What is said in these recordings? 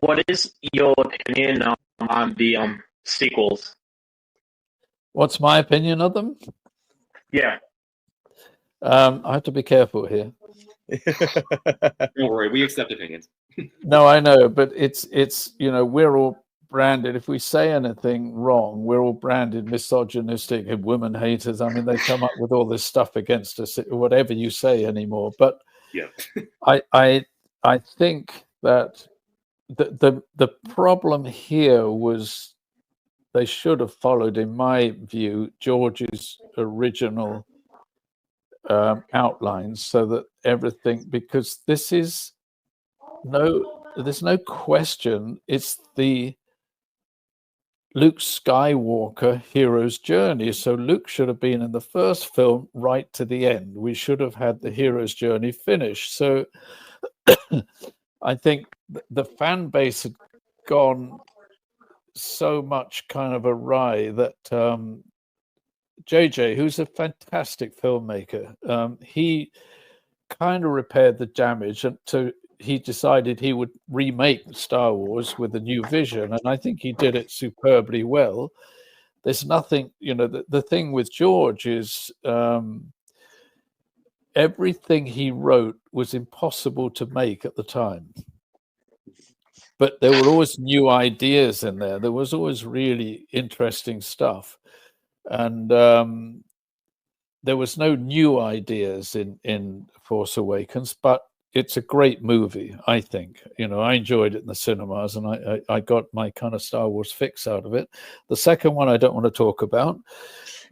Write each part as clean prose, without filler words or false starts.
what is your opinion on the sequels? What's my opinion of them? Yeah. I have to be careful here. Don't worry, we accept opinions. No, I know, but it's we're all branded. If we say anything wrong, we're all branded misogynistic and women haters. I mean, they come up with all this stuff against us, whatever you say anymore. But yeah, I think that the problem here was they should have followed, in my view, George's original outlines, so that everything, because there's no question it's the Luke Skywalker hero's journey. So Luke should have been in the first film right to the end. We should have had the hero's journey finished. So I think the fan base had gone so much kind of awry that JJ, who's a fantastic filmmaker, he kind of repaired the damage, and he decided he would remake Star Wars with a new vision, and I think he did it superbly well. There's nothing, the thing with George is everything he wrote was impossible to make at the time. But there were always new ideas in there. There was always really interesting stuff. And there was no new ideas in Force Awakens, but it's a great movie, I think. I enjoyed it in the cinemas, and I got my kind of Star Wars fix out of it. The second one I don't want to talk about.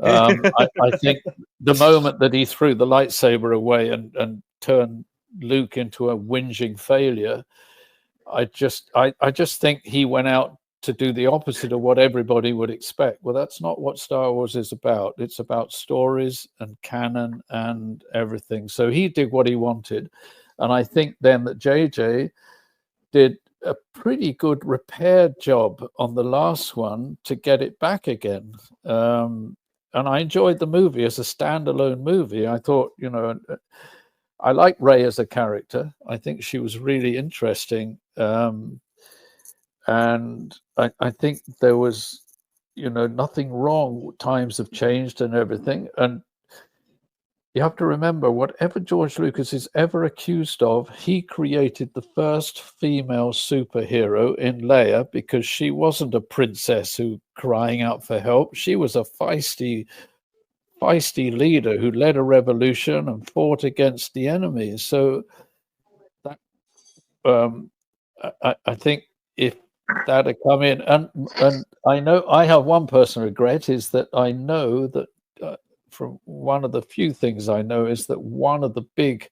I think the moment that he threw the lightsaber away and turned Luke into a whinging failure, I just think he went out to do the opposite of what everybody would expect. Well, that's not what Star Wars is about. It's about stories and canon and everything. So he did what he wanted. And I think then that JJ did a pretty good repair job on the last one to get it back again. And I enjoyed the movie as a standalone movie. I thought, I like Rey as a character. I think she was really interesting. And I think there was, nothing wrong. Times have changed and everything. And you have to remember, whatever George Lucas is ever accused of, he created the first female superhero in Leia, because she wasn't a princess who crying out for help. She was a feisty leader who led a revolution and fought against the enemy. So that I think if that had come in, and I know I have one personal regret, is that I know that from one of the few things I know is that one of the big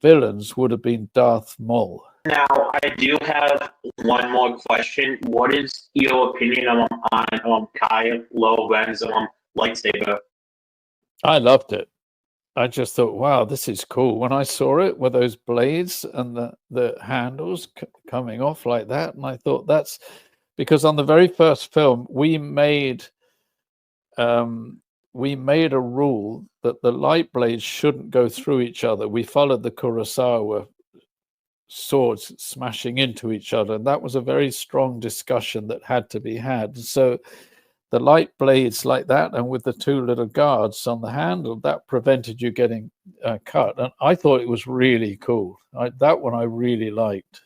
villains would have been Darth Maul. Now, I do have one more question. What is your opinion on Kylo Ren's lightsaber? I loved it. I just thought, wow, this is cool. When I saw it with those blades and the handles coming off like that, and I thought that's because on the very first film we made a rule that the light blades shouldn't go through each other. We followed the Kurosawa swords smashing into each other, and that was a very strong discussion that had to be had. So the light blades like that, and with the two little guards on the handle, that prevented you getting cut. And I thought it was really cool. That one I really liked.